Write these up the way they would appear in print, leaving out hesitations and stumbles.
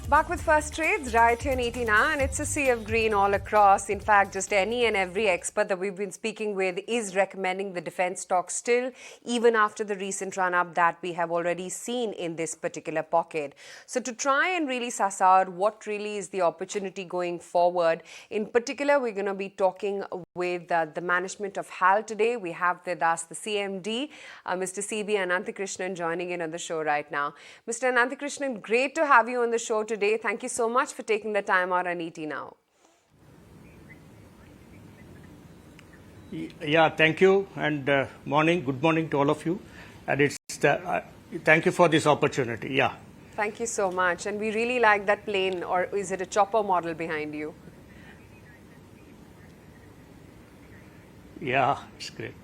Back with First Trades right here in 89, and it's a sea of green all across. In fact, just any and every expert that we've been speaking with is recommending the defense stock still, even after the recent run-up that we have already seen in this particular pocket. So to try and really suss out what really is the opportunity going forward, in particular, we're going to be talking with the management of HAL today. We have with us the CMD, Mr. C.B. Ananthakrishnan, joining in on the show right now. Mr. Ananthakrishnan, great to have you on the show today. Thank you so much for taking the time out on ET Now. Yeah, thank you, and good morning to all of you. And thank you for this opportunity. Yeah. Thank you so much. And we really like that plane, or is it a chopper model behind you? Yeah, it's great.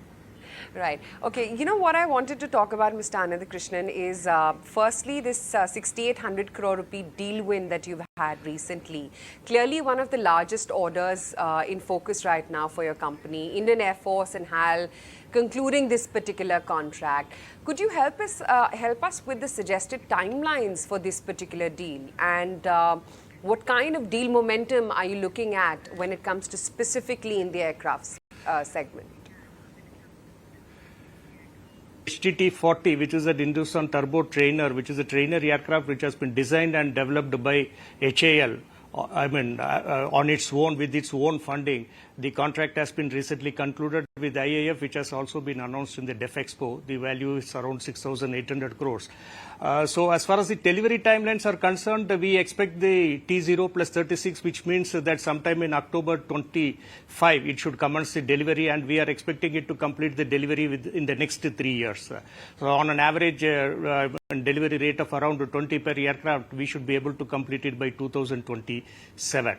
Right. Okay. You know what I wanted to talk about, Mr. Ananthakrishnan, is firstly this 6,800 crore rupee deal win that you've had recently. Clearly one of the largest orders in focus right now for your company, Indian Air Force and HAL concluding this particular contract. Could you help us with the suggested timelines for this particular deal, and what kind of deal momentum are you looking at when it comes to specifically in the aircraft segment? HTT-40, which is a Hindustan turbo trainer, which is a trainer aircraft which has been designed and developed by HAL, on its own, with its own funding. The contract has been recently concluded with IAF, which has also been announced in the DEF Expo. The value is around 6,800 crores. So as far as the delivery timelines are concerned, we expect the T0 plus 36, which means that sometime in October 25, it should commence the delivery, and we are expecting it to complete the delivery in the next 3 years. So on an average delivery rate of around 20 per aircraft, we should be able to complete it by 2027.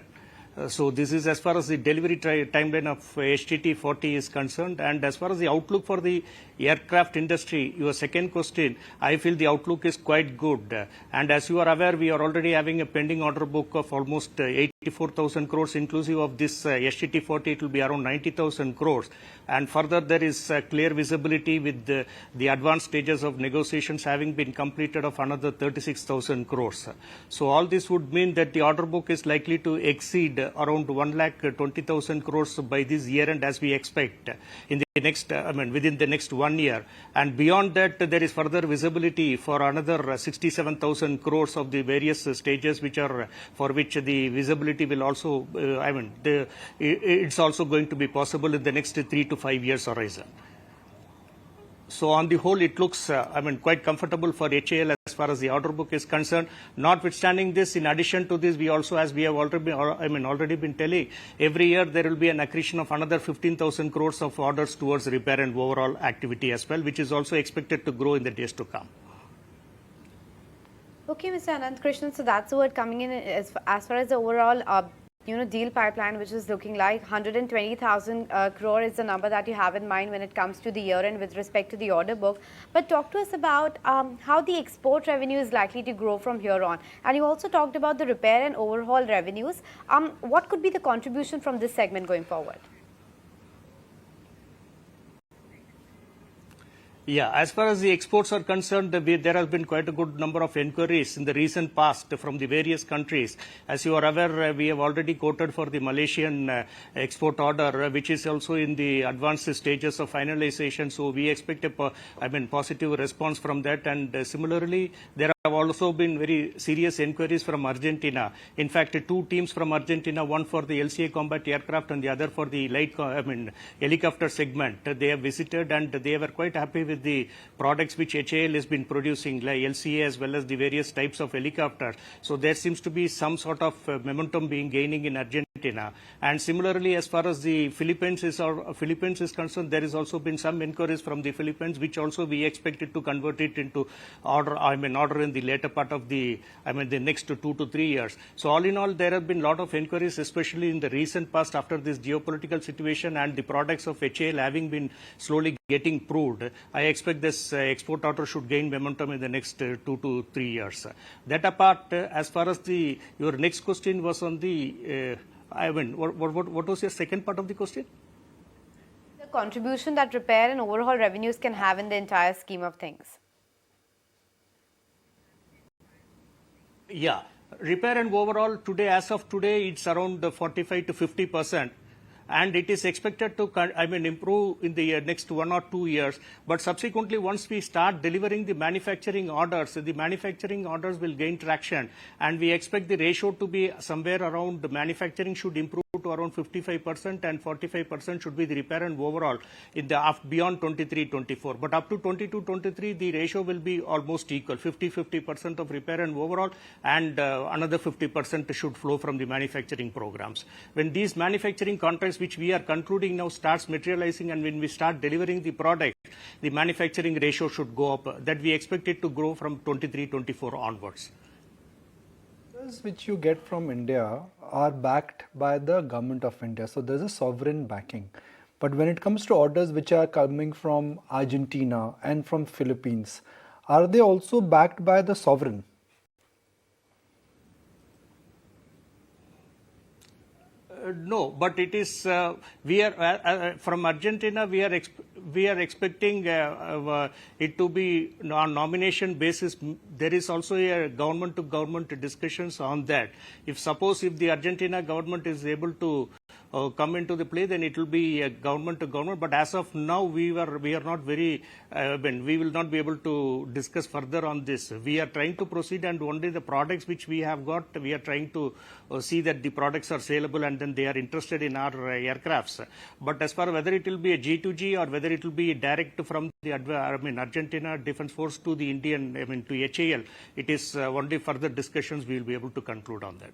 So this is as far as the delivery timeline of HTT-40 is concerned. And as far as the outlook for the aircraft industry, your second question, I feel the outlook is quite good. And as you are aware, we are already having a pending order book of almost 84,000 crores, inclusive of this HTT-40, it will be around 90,000 crores. And further, there is clear visibility with the advanced stages of negotiations having been completed of another 36,000 crores. So all this would mean that the order book is likely to exceed around 1,20,000 crores by this year, and as we expect in the next, within the next 1 year. And beyond that, there is further visibility for another 67,000 crores of the various stages, which are for which the visibility will also, it's also going to be possible in the next 3 to 5 years horizon. So on the whole, it looks, quite comfortable for HAL as far as the order book is concerned. Notwithstanding this, in addition to this, we also, as we have already been telling, every year there will be an accretion of another 15,000 crores of orders towards repair and overall activity as well, which is also expected to grow in the days to come. Okay, Mr. Ananthakrishnan, so that's the word coming in as far as the overall deal pipeline, which is looking like 120,000 crore is the number that you have in mind when it comes to the year end with respect to the order book. But talk to us about how the export revenue is likely to grow from here on. And you also talked about the repair and overhaul revenues. What could be the contribution from this segment going forward? Yeah, as far as the exports are concerned, there has been quite a good number of inquiries in the recent past from the various countries. As you are aware, we have already quoted for the Malaysian export order, which is also in the advanced stages of finalization. So we expect a positive response from that. And similarly, there have also been very serious inquiries from Argentina. In fact, 2 teams from Argentina, one for the LCA combat aircraft and the other for the light helicopter segment. They have visited and they were quite happy with the products which HAL has been producing, like LCA as well as the various types of helicopters. So there seems to be some sort of momentum being gaining in Argentina. And similarly, as far as the Philippines is concerned, there has also been some inquiries from the Philippines, which also we expected to convert it into order in the later part of the next 2 to 3 years. So all in all, there have been a lot of inquiries, especially in the recent past after this geopolitical situation and the products of HAL having been slowly getting proved. I expect this export order should gain momentum in the next 2 to 3 years. That apart, as far as your next question was on the, what was your second part of the question? The contribution that repair and overhaul revenues can have in the entire scheme of things. Yeah. Repair and overall today, as of today, it's around 45 to 50%. And it is expected to, improve in the next 1 or 2 years. But subsequently, once we start delivering the manufacturing orders will gain traction. And we expect the ratio to be somewhere around the manufacturing should improve to around 55% and 45% should be the repair and overall in the beyond 23-24. But up to 22-23, the ratio will be almost equal, 50% of repair and overall, and another 50% should flow from the manufacturing programs. When these manufacturing contracts which we are concluding now starts materializing, and when we start delivering the product, the manufacturing ratio should go up. That we expect it to grow from 23-24 onwards. Which you get from India are backed by the government of India. So there's a sovereign backing. But when it comes to orders which are coming from Argentina and from Philippines, are they also backed by the sovereign? No, but it is we are from Argentina. We are expecting it to be on nomination basis. There is also a government to government discussions on that. If the Argentina government is able to come into the play, then it will be government to government. But as of now, we are not very. We will not be able to discuss further on this. We are trying to proceed, and only the products which we have got, we are trying to see that the products are saleable, and then they are interested in our aircrafts. But as far as whether it will be a G2G or whether it will be direct from the Argentina Defense Force to the Indian, to HAL, it is only further discussions we will be able to conclude on that.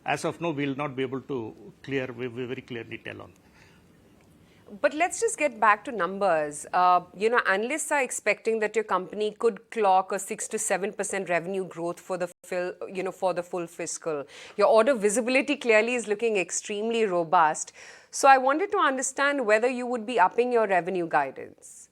As of now, we will not be able to very clearly tell on. But let's just get back to numbers. Analysts are expecting that your company could clock a 6 to 7% revenue growth for the full fiscal. Your order visibility clearly is looking extremely robust. So I wanted to understand whether you would be upping your revenue guidance.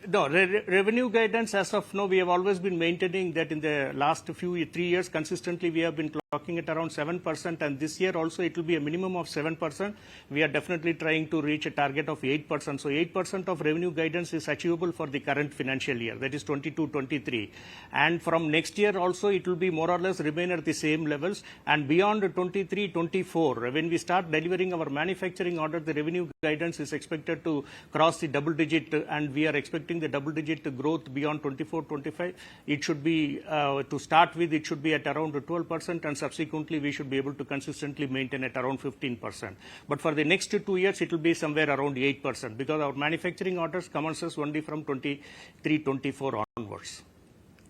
No, revenue guidance as of now, we have always been maintaining that in the last 3 years consistently we have been clocking at around 7%, and this year also it will be a minimum of 7%. We are definitely trying to reach a target of 8%. So 8% of revenue guidance is achievable for the current financial year, that is 22-23. And from next year also it will be more or less remain at the same levels. And beyond 23-24, when we start delivering our manufacturing order, the revenue guidance is expected to cross the double digit, and we are expecting the double-digit growth beyond 24-25. It should be, to start with, it should be at around 12%, and subsequently we should be able to consistently maintain at around 15%. But for the next 2 years, it will be somewhere around 8%, because our manufacturing orders commences only from 23-24 onwards,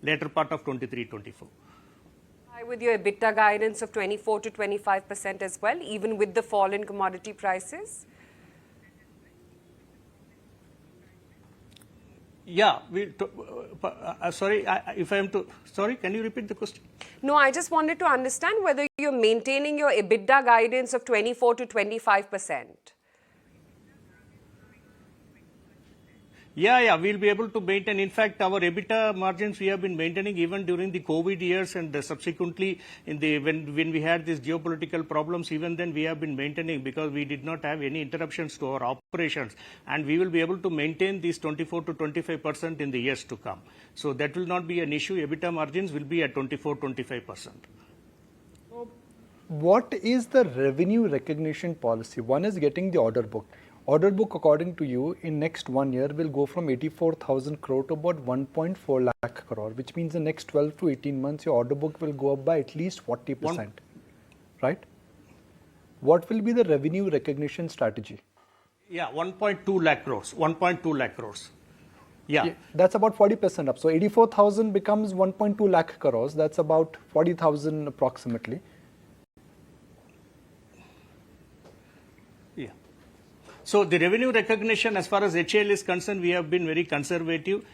later part of 23-24. With your EBITDA guidance of 24 to 25% as well, even with the fall in commodity prices? Yeah, sorry, can you repeat the question? No, I just wanted to understand whether you're maintaining your EBITDA guidance of 24 to 25%. Yeah, we'll be able to maintain. In fact, our EBITDA margins we have been maintaining even during the COVID years, and subsequently when we had these geopolitical problems, even then we have been maintaining, because we did not have any interruptions to our operations, and we will be able to maintain these 24 to 25% in the years to come. So that will not be an issue. EBITDA margins will be at 24-25%. What is the revenue recognition policy? One is getting the order book. Order book, according to you, in next 1 year will go from 84,000 crore to about 1.4 lakh crore, which means the next 12 to 18 months your order book will go up by at least 40%, right? What will be the revenue recognition strategy? Yeah, 1.2 lakh crores. 1.2 lakh crores. Yeah. That's about 40% up. So 84,000 becomes 1.2 lakh crores. That's about 40,000 approximately. So the revenue recognition, as far as HAL is concerned, we have been very conservative.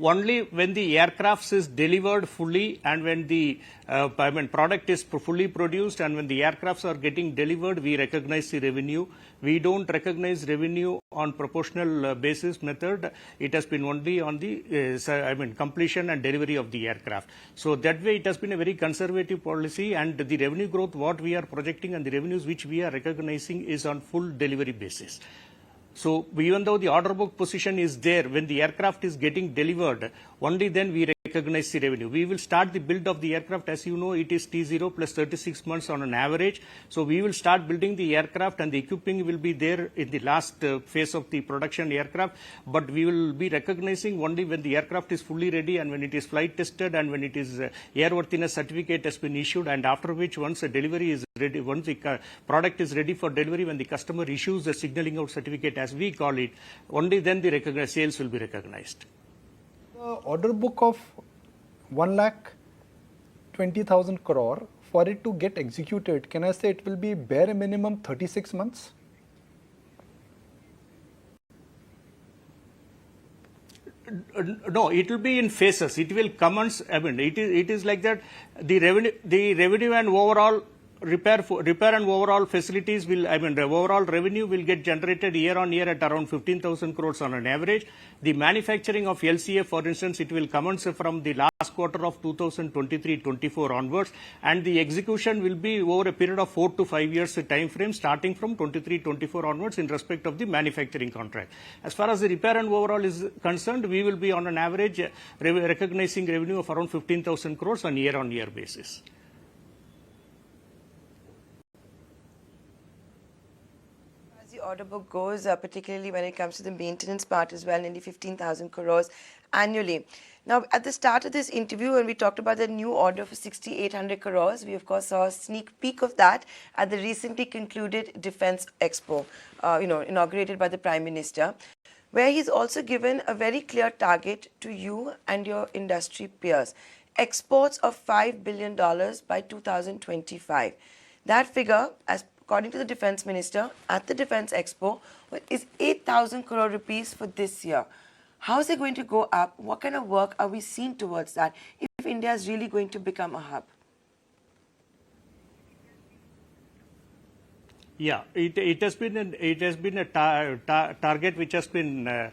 Only when the aircraft is delivered fully, and when the product is fully produced, and when the aircrafts are getting delivered, we recognize the revenue. We don't recognize revenue on proportional basis method. It has been only on the completion and delivery of the aircraft. So that way it has been a very conservative policy, and the revenue growth what we are projecting and the revenues which we are recognizing is on full delivery basis. So even though the order book position is there, when the aircraft is getting delivered, only then we recognize the revenue. We will start the build of the aircraft. As you know, it is T0 plus 36 months on an average. So we will start building the aircraft, and the equipping will be there in the last phase of the production aircraft. But we will be recognizing only when the aircraft is fully ready and when it is flight tested and when it is airworthiness certificate has been issued, and after which once a delivery is ready, once the product is ready for delivery, when the customer issues the signaling out certificate, as we call it, only then the sales will be recognized. The order book of 1,20,000 crore, for it to get executed, can I say it will be bare minimum 36 months? No, it will be in phases. It will commence. I mean, it is like that. The revenue and overall repair and overall facilities will, I mean, the overall revenue will get generated year on year at around 15,000 crores on an average. The manufacturing of LCA, for instance, it will commence from the last quarter of 2023-24 onwards, and the execution will be over a period of 4 to 5 years time frame, starting from 23-24 onwards in respect of the manufacturing contract. As far as the repair and overall is concerned, we will be on an average recognizing revenue of around 15,000 crores on year basis. Order book goes, particularly when it comes to the maintenance part as well, nearly 15,000 crores annually. Now, at the start of this interview, when we talked about the new order for 6,800 crores, we of course saw a sneak peek of that at the recently concluded Defence Expo, inaugurated by the Prime Minister, where he's also given a very clear target to you and your industry peers: exports of $5 billion by 2025. That figure, according to the Defence Minister at the Defence Expo, is 8,000 crore rupees for this year. How is it going to go up? What kind of work are we seeing towards that if India is really going to become a hub? Yeah, it has been a target which has been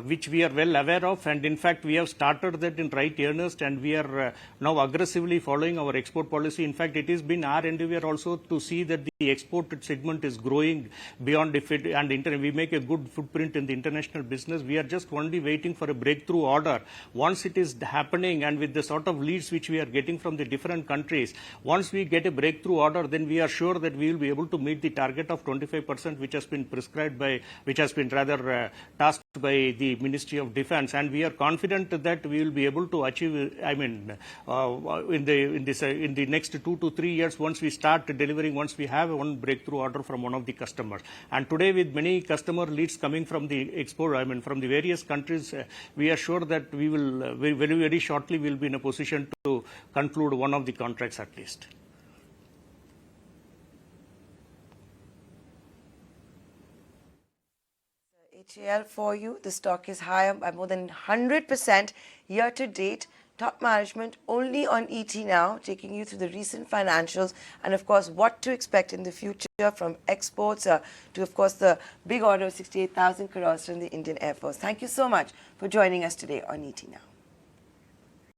which we are well aware of, and in fact we have started that in right earnest, and we are now aggressively following our export policy. In fact, it has been our endeavor also to see that the export segment is growing beyond if it, and we make a good footprint in the international business. We are just only waiting for a breakthrough order. Once it is happening, and with the sort of leads which we are getting from the different countries, once we get a breakthrough order, then we are sure that we will be able to meet the target of 25%, which has been prescribed by, which has been rather tasked by the Ministry of Defence, and we are confident that we will be able to achieve. I mean, in the next 2 to 3 years, once we start delivering, once we have one breakthrough order from one of the customers, and today with many customer leads coming from the export, I mean, from the various countries, we are sure that we will very shortly will be in a position to conclude one of the contracts at least. HAL for you, the stock is higher by more than 100% year to date. Top management only on ET Now, taking you through the recent financials and of course what to expect in the future, from exports to of course the big order of 68,000 crores from the Indian Air Force. Thank you so much for joining us today on ET Now.